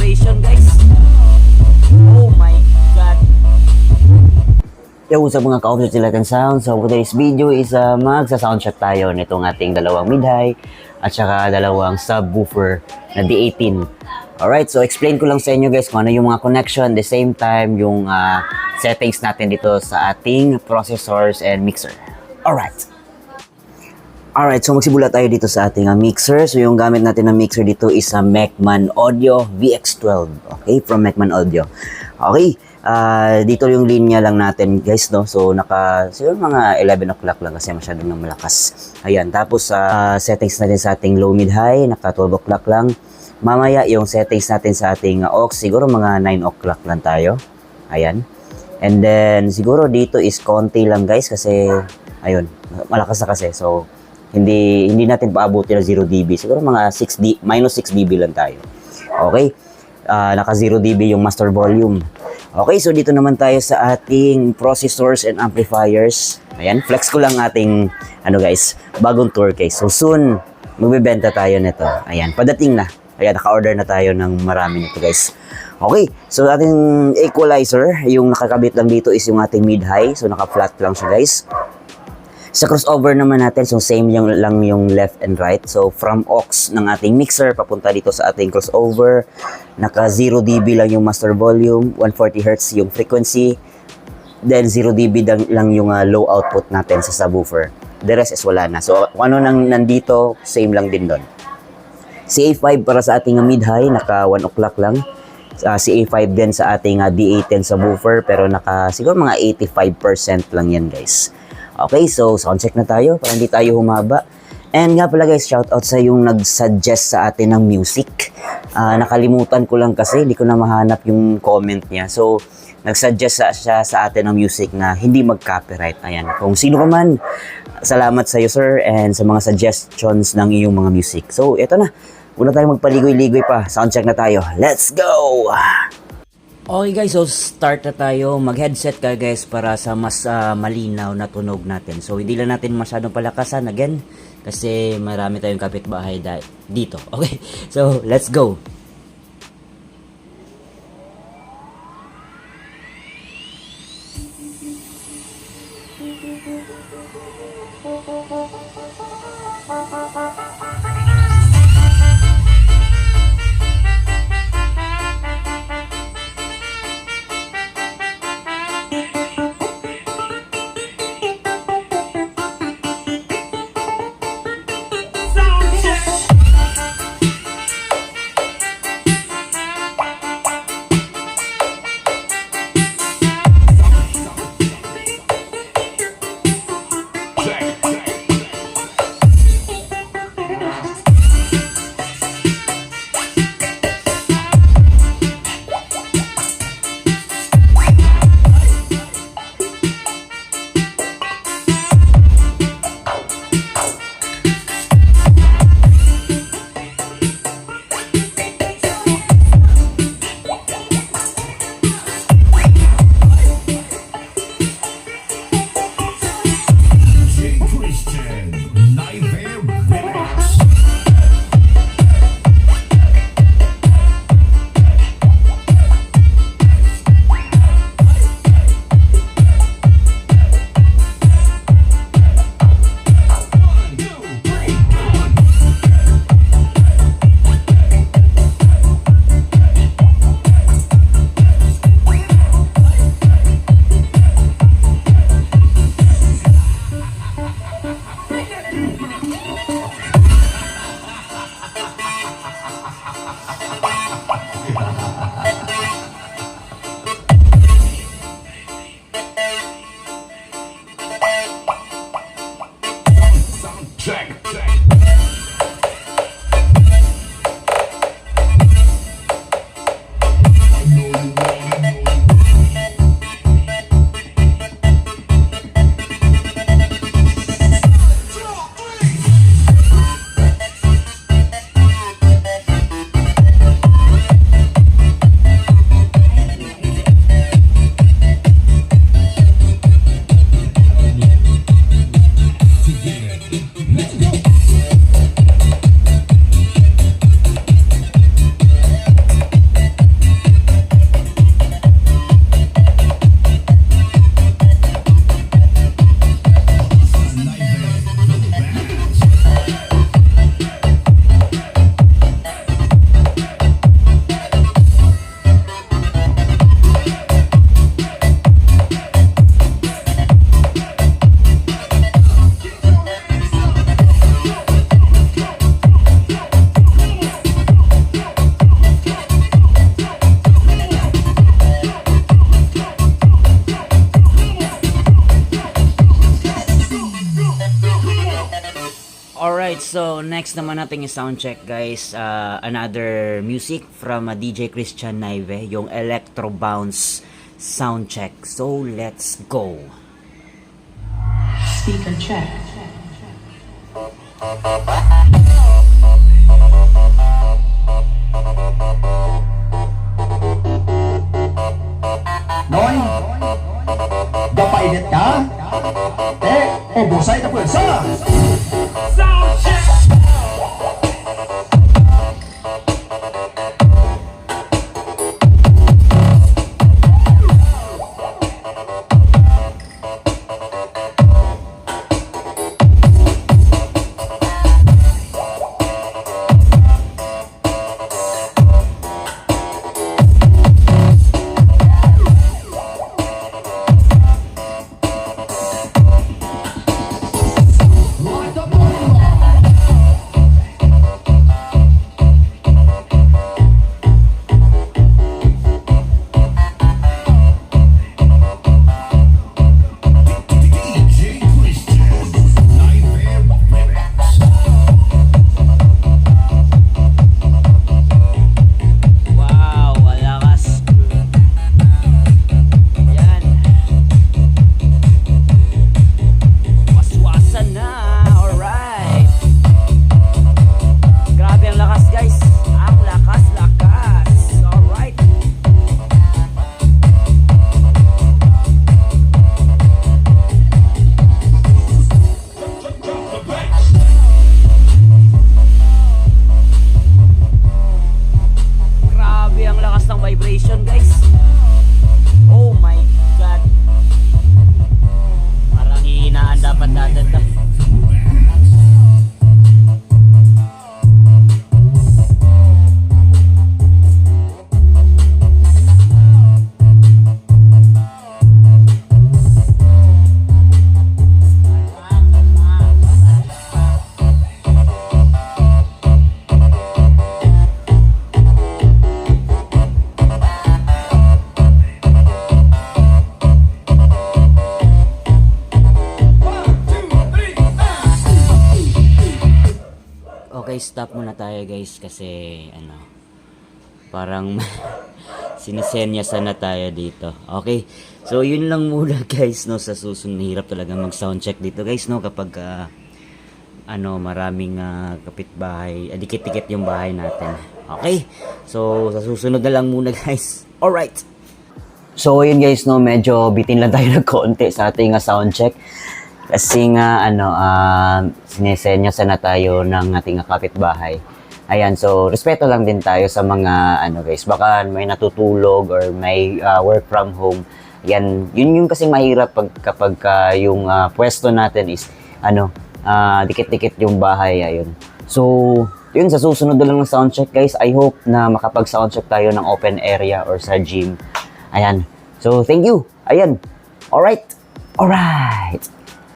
vibration guys. Oh my god. Yo, what's up mga ka-officer sila and sound. So for today's video is magsa-soundcheck tayo nitong ating dalawang mid-high at saka dalawang subwoofer na D18. Alright, so explain ko lang sa inyo guys kung ano yung mga connection, the same time yung settings natin dito sa ating processors and mixer. Alright, so magsimula tayo dito sa ating mixer. So yung gamit natin na mixer dito is a Mechman Audio VX12. Okay, from Mechman Audio. Okay, dito yung linya lang natin guys, no? So siguro mga 11 o'clock lang kasi masyadong nang malakas. Ayan, tapos settings natin sa ating low mid high, naka 12 o'clock lang. Mamaya yung settings natin sa ating aux, siguro mga 9 o'clock lang tayo. Ayan. And then siguro dito is konti lang guys kasi ayun, malakas na kasi. So hindi natin paabuti ng 0 dB. Siguro mga minus 6 dB lang tayo. Okay? Naka 0 dB yung master volume. Okay, so dito naman tayo sa ating processors and amplifiers. Ayan, flex ko lang ating guys, bagong tour case. So soon magbebenta tayo nito. Ayan, padating na. Ayan, naka-order na tayo ng marami nito guys. Okay, so ating equalizer, yung nakakabit lang dito is yung ating mid-high. So naka-flat lang siya guys. Sa crossover naman natin, so same lang yung left and right. So from aux ng ating mixer, papunta dito sa ating crossover. Naka 0 dB lang yung master volume, 140 Hz yung frequency. Then 0 dB lang yung low output natin sa subwoofer. The rest is wala na. So kung ano nang nandito, same lang din doon. CA5 para sa ating mid-high, naka 1 o'clock lang. CA5 din sa ating D18 subwoofer, pero naka siguro mga 85% lang yan guys. Okay, so soundcheck na tayo para hindi tayo humaba. And nga pala guys, shoutout sa yung nag-suggest sa atin ng music. Nakalimutan ko lang kasi, hindi ko na mahanap yung comment niya. So, nag-suggest siya sa atin ng music na hindi mag-copyright. Ayan, kung sino ka man, salamat sa iyo sir and sa mga suggestions ng iyong mga music. So, eto na. Una tayo magpaligoy-ligoy pa. Soundcheck na tayo. Let's go! Okay guys, so start na tayo. Mag-headset ka guys para sa mas malinaw na tunog natin. So hindi lang natin masyadong palakasan again kasi marami tayong kapitbahay dito. Okay, so let's go. so next naman natin yung sound check guys, another music from DJ Christian Naive, yung Electro Bounce sound check. So let's go. Speaker check. Noy, gapainit ka? Ubusay na pwersa! Wow, malakas. Yan. Waswasan na. Alright. Grabe ang lakas guys. Ang lakas. Alright. Grabe ang lakas ng vibration guys. Oh my god. Parang hihinaan dapat natin to. Okay, stop muna tayo guys kasi parang sinisenyasan na tayo dito. Okay, so yun lang muna guys, no, sa susunod. Hirap talaga mag sound check dito guys, no, kapag maraming kapitbahay, dikit-dikit yung bahay natin. Okay, so sa susunod na lang muna guys. Alright. So yun guys, no, medyo bitin lang tayo ng konti sa ating sound check. Kasi nga, sinisenyasan na tayo ng ating kapitbahay. Ayan, so, respeto lang din tayo sa mga, guys, baka may natutulog or may work from home. Ayan, yun yung kasing mahirap kapag yung pwesto natin is, dikit-dikit yung bahay, ayun. So, yun, sa susunod na lang ng soundcheck, guys, I hope na makapag-soundcheck tayo ng open area or sa gym. Ayan, so, thank you. Ayan, alright.